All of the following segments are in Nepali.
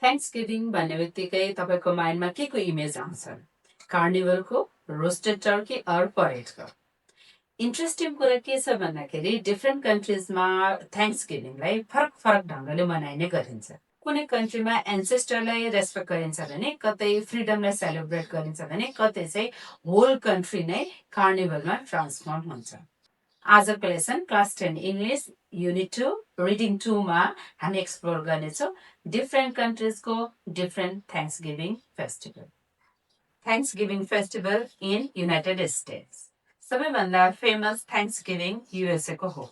थ्याङ्क्सगिभिङ भन्ने बित्तिकै तपाईँको माइन्डमा के को इमेज आउँछ? कार्निभलको, रोस्टेड टर्की अर परेडको? इन्ट्रेस्टिङ कुरा के छ भन्दाखेरि डिफ्रेन्ट कन्ट्रिजमा थ्याङ्क्सगिभिङलाई फरक फरक ढङ्गले मनाइने गरिन्छ। कुनै कन्ट्रीमा एन्सेस्टरलाई रेस्पेक्ट गरिन्छ भने, कतै फ्रिडमलाई सेलिब्रेट गरिन्छ भने, कतै चाहिँ होल कन्ट्री नै कार्निभलमा ट्रान्सफर्म हुन्छ। आजको lesson class 10 English unit 2 reading 2 मा हामी एक्सप्लोर गर्नेछौँ डिफ्रेन्ट कन्ट्रिजको different Thanksgiving festival. Thanksgiving festival in United States. सबैभन्दा फेमस थ्याङ्क्सगिभिङ युएसए को हो।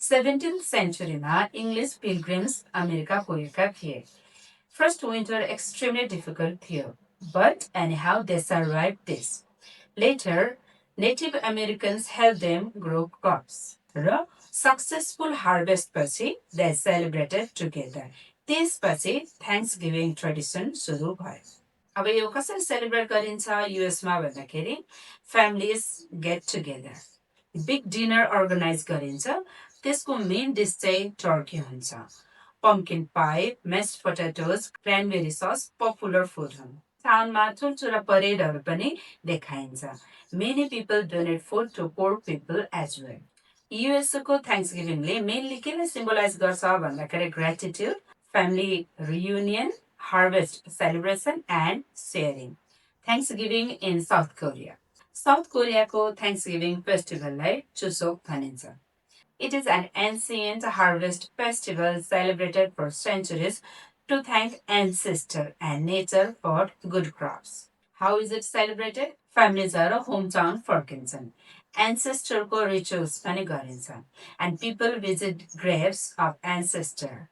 17th सेन्चुरीमा इङ्ग्लिस पिलग्रिम्स अमेरिका पुगेका थिए। फर्स्ट विन्टर एक्सट्रिमली डिफिकल्ट थियो, but anyhow they survived this. Later, Native Americans helped them grow crops. र सक्सेसफुल हार्भेस्ट पछि they celebrated together. त्यसपछि थ्याङ्क्सगिभिङ ट्रेडिसन सुरु भयो। अब यो कसरी सेलिब्रेट गरिन्छ युएसमा भन्दाखेरि families get together, big dinner organise गरिन्छ। त्यसको मेन डिस चाहिँ टर्की हुन्छ। Pumpkin pie, mashed potatoes, cranberry sauce popular food हुन्। टाउनमा ठुल्ठुला परेडहरू पनि देखाइन्छ। Many people donate food to poor people as well. USA को थ्याङ्क्सगिभिङले मेनली केलाई सिम्बलाइज गर्छ भन्दाखेरि gratitude, family reunion, harvest celebration and sharing. Thanksgiving in South Korea. South कोरियाको थ्याङ्क्सगिभिङ फेस्टिभललाई चुसोक भनिन्छ। It is an ancient harvest festival celebrated for centuries to thank ancestors and nature for good crops. How is it celebrated? Families are hometown फर्किन्छन्। Ancestor को rituals पनि गरिन्छ। And people visit graves of ancestors.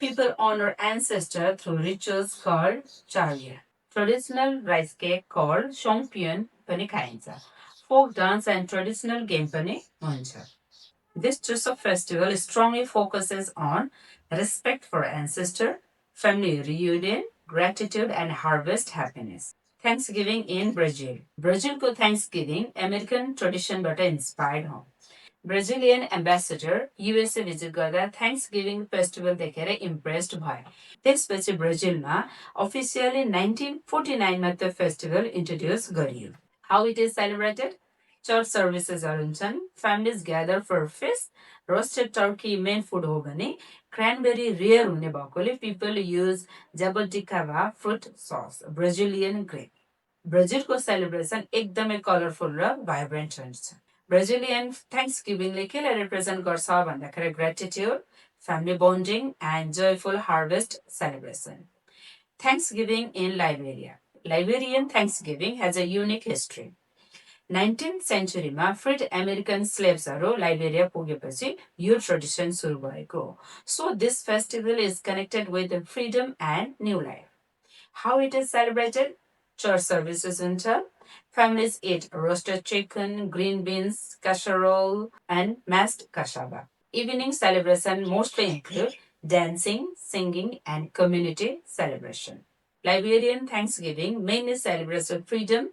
People honor ancestors through rituals called charya. Traditional rice cake called shongpyeon पनि खाइन्छ। Folk dance and traditional game पनि हुन्छ। This Chuseok festival strongly focuses on respect for ancestors, family reunion, gratitude, and harvest happiness. Thanksgiving in Brazil. Brazil को Thanksgiving American tradition बाट inspired हो। Brazilian ambassador USA visit गर्दा Thanksgiving festival देखेर impressed भयो। त्यसपछि ब्राजिलमा officially 1949 मा त्यो festival introduce गरियो। How it is celebrated? Church services हुन्छन्, families gather for feast, roasted turkey main food हो भने cranberry rare हुने भएकोले people use jabuticaba fruit sauce, Brazilian grape. ब्राजिलको सेलिब्रेसन एकदमै कलरफुल र भाइब्रेन्ट हुन्छ। ब्राजिलियन थ्याङ्क्सगिभिङले केलाई रिप्रेजेन्ट गर्छ भन्दाखेरि gratitude, family bonding and joyful harvest celebration. Thanksgiving in Liberia. Liberian Thanksgiving has a unique history. 19th सेन्चुरीमा फ्रिड अमेरिकन स्लेभ्सहरू लाइबेरिया पुगेपछि यो ट्रेडिसन सुरु भएको हो। So this festival is connected with freedom and new life. How it is celebrated? Church services हुन्छ। Families eat roasted chicken, green beans, casserole, and mashed cassava. Evening celebration mostly include dancing, singing, and community celebration. Liberian Thanksgiving mainly celebrates freedom,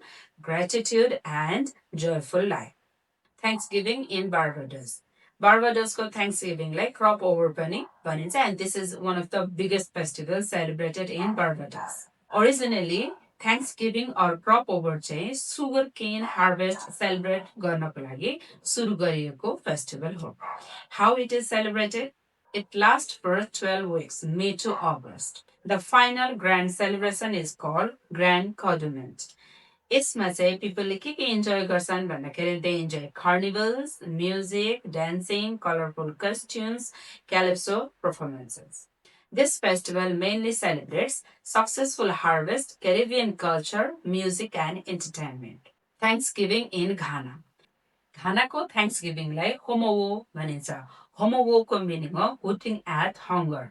gratitude, and joyful life. Thanksgiving in Barbados. Barbados को Thanksgiving like crop over पनि भनिन्छ, and this is one of the biggest festivals celebrated in Barbados. Originally, Thanksgiving or crop over चाहिँ sugar cane harvest celebrate गर्नको लागि सुरु गरिएको festival हो। How it is celebrated? It lasts for 12 weeks, May to August. The final grand celebration is called Grand Codument. यसमा चाहिँ पिपलले के इन्जोय गर्छन् भन्दाखेरि they enjoy carnivals, music, dancing, colourful costumes, calypso performances. This festival mainly celebrates successful harvest, Caribbean culture, music, and entertainment. Thanksgiving in Ghana. घानाको थ्याङ्क्सगिभिङलाई होमोवो भनिन्छ। होमोवोको मिनिङ हो हुटिङ एट हङ्गर।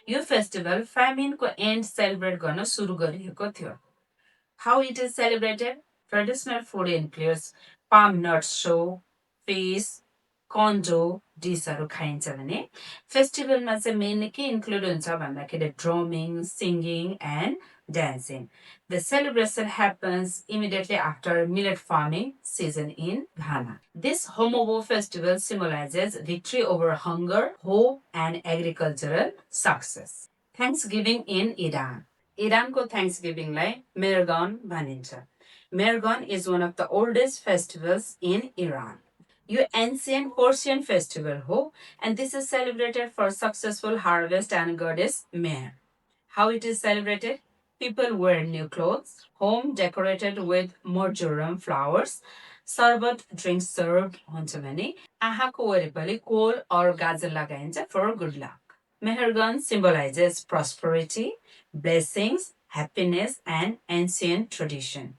यो फेस्टिभल फ्यामिनको एन्ड सेलिब्रेट गर्न सुरु गरिएको थियो। How it is celebrated? Traditional food includes palm nut show, fish, corn dough, डिसहरू खाइन्छ भने फेस्टिभलमा चाहिँ मेनली के इन्क्लुड हुन्छ भन्दाखेरि drumming, singing and dancing. The celebration happens immediately after millet farming season in Ghana. This Homowo festival symbolizes victory over hunger, hope, and agricultural success. Thanksgiving in Iran. इरानको थ्याङ्क्सगिभिङलाई मेरगन भनिन्छ। Mergon is one of the oldest festivals in Iran. यो ancient Persian festival हो, and this is celebrated for successful harvest and goddess Mer. How it is celebrated? People wear new clothes, home decorated with marjoram flowers, sarbat drinks served हुन्छ भने आँखाको वरिपरि कोल or गाजर लगाइन्छ for good luck. Mehergan symbolizes prosperity, blessings, happiness, and ancient tradition.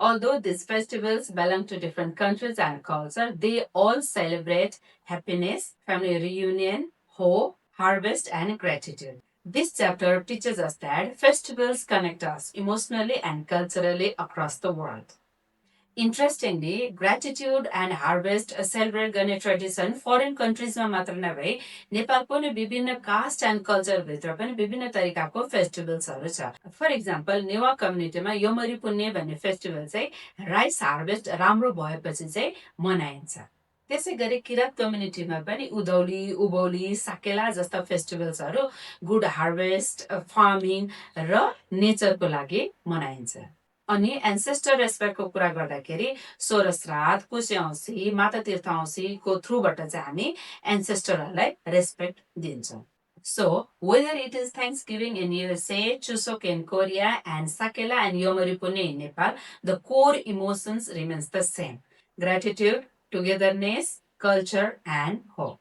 Although these festivals belong to different countries and culture, they all celebrate happiness, family reunion, hope, harvest, and gratitude. This chapter teaches us that festivals connect us emotionally and culturally across the world. Interestingly, gratitude and harvest celebrate गर्ने ट्रेडिसन फरेन कन्ट्रिजमा मात्र नभई नेपालको नै विभिन्न कास्ट एन्ड कल्चरभित्र पनि विभिन्न तरिकाको फेस्टिभल्सहरू छ। फर इक्जाम्पल नेवा कम्युनिटीमा यमरी पुन्ने भन्ने फेस्टिभल चाहिँ राइस हार्भेस्ट राम्रो भएपछि चाहिँ मनाइन्छ। त्यसै गरी किरात कम्युनिटीमा पनि उधौली, उभौली, साकेला जस्ता फेस्टिभल्सहरू गुड हार्भेस्ट, फार्मिङ र नेचरको लागि मनाइन्छ। अनि एन्सेस्टर रेस्पेक्टको कुरा गर्दाखेरि सोह्र श्राद्ध, कुशे औँसी, माता तीर्थ औँसीको थ्रुबाट चाहिँ हामी एन्सेस्टरहरूलाई रेस्पेक्ट दिन्छौँ। So, whether it is Thanksgiving in USA, Chuseok in Korea, and Sakela and Yomaripune in Nepal, the core emotions remains the same: gratitude, togetherness, culture, and hope.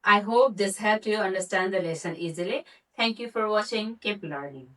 I hope this helped you understand the lesson easily. Thank you for watching. Keep learning.